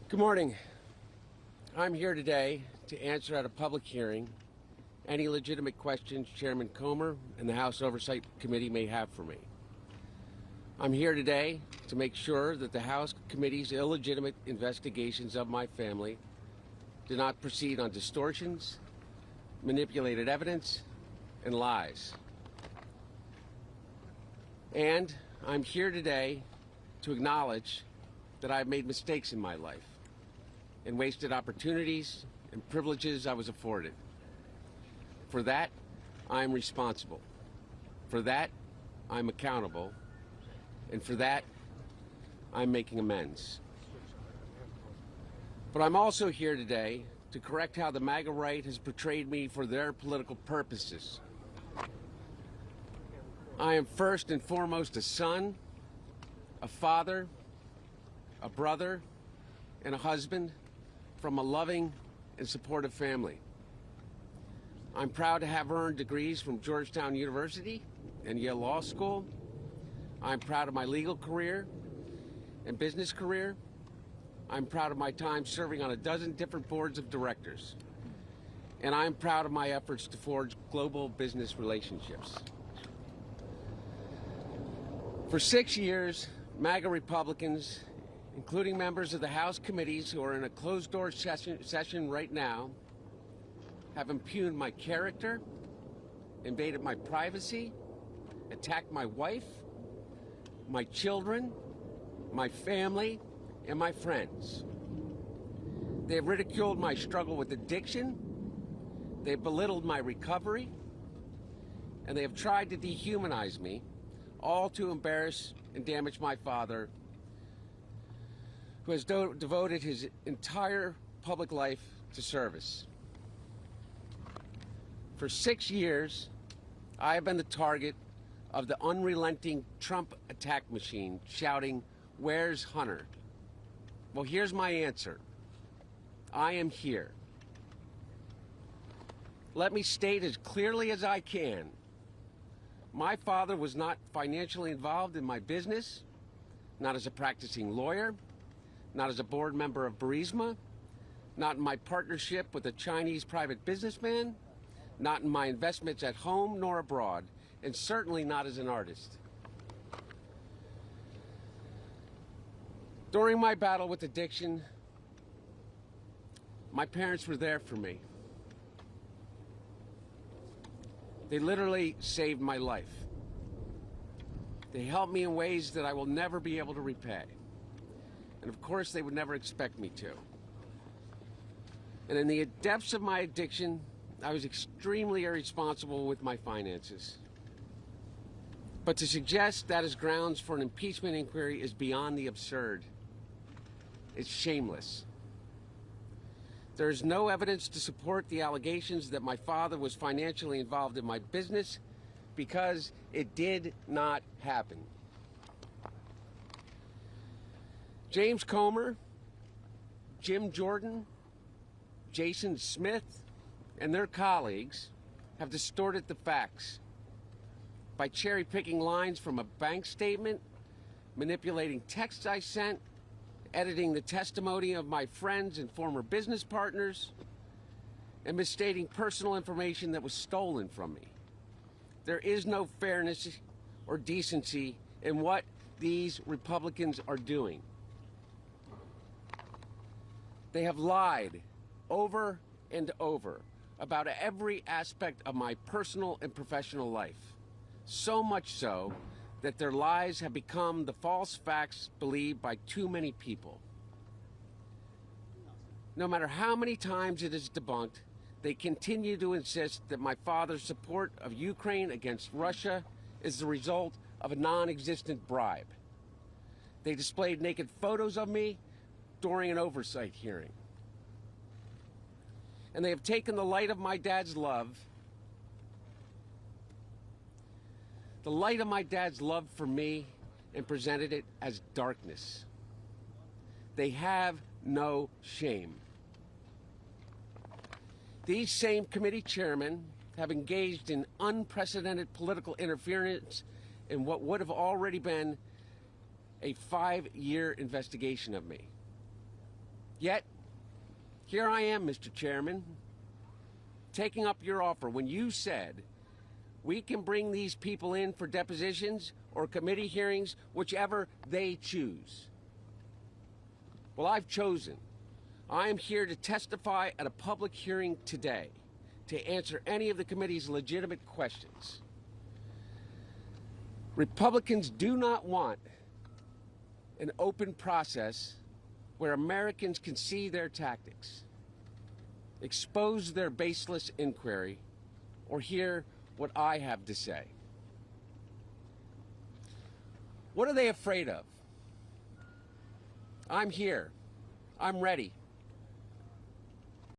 Good morning. I'm here today to answer at a public hearing any legitimate questions Chairman Comer and the House Oversight Committee may have for me. I'm here today to make sure that the House Committee's illegitimate investigations of my family do not proceed on distortions, manipulated evidence, and lies. And I'm here today to acknowledge that I've made mistakes in my life and wasted opportunities and privileges I was afforded. For that, I'm responsible. For that, I'm accountable. And for that, I'm making amends. But I'm also here today to correct how the MAGA right has portrayed me for their political purposes. I am first and foremost a son, a father, a brother, and a husband from a loving and supportive family. I'm proud to have earned degrees from Georgetown University and Yale Law School. I'm proud of my legal career and business career. I'm proud of my time serving on a dozen different boards of directors. And I'm proud of my efforts to forge global business relationships. For 6 years, MAGA Republicans, including members of the House committees who are in a closed-door session right now, have impugned my character, invaded my privacy, attacked my wife, my children, my family, and my friends. They have ridiculed my struggle with addiction, they have belittled my recovery, and they have tried to dehumanize me, all to embarrass and damage my father, who has devoted his entire public life to service. For 6 years, I have been the target of the unrelenting Trump attack machine, shouting, "Where's Hunter?" Well, here's my answer. I am here. Let me state as clearly as I can. My father was not financially involved in my business, not as a practicing lawyer, not as a board member of Burisma, not in my partnership with a Chinese private businessman, not in my investments at home nor abroad, and certainly not as an artist. During my battle with addiction, my parents were there for me. They literally saved my life. They helped me in ways that I will never be able to repay. And of course, they would never expect me to. And in the depths of my addiction, I was extremely irresponsible with my finances. But to suggest that is grounds for an impeachment inquiry is beyond the absurd. It's shameless. There is no evidence to support the allegations that my father was financially involved in my business because it did not happen. James Comer, Jim Jordan, Jason Smith, and their colleagues have distorted the facts by cherry-picking lines from a bank statement, manipulating texts I sent, editing the testimony of my friends and former business partners, and misstating personal information that was stolen from me. There is no fairness or decency in what these Republicans are doing. They have lied over and over about every aspect of my personal and professional life. So much so that their lies have become the false facts believed by too many people. No matter how many times it is debunked, they continue to insist that my father's support of Ukraine against Russia is the result of a non-existent bribe. They displayed naked photos of me during an oversight hearing. And they have taken the light of my dad's love, for me, and presented it as darkness. They have no shame. These same committee chairmen have engaged in unprecedented political interference in what would have already been a 5-year investigation of me. Yet, here I am, Mr. Chairman, taking up your offer when you said we can bring these people in for depositions or committee hearings, whichever they choose. Well, I've chosen. I am here to testify at a public hearing today to answer any of the committee's legitimate questions. Republicans do not want an open process where Americans can see their tactics, expose their baseless inquiry, or hear what I have to say. What are they afraid of? I'm here. I'm ready.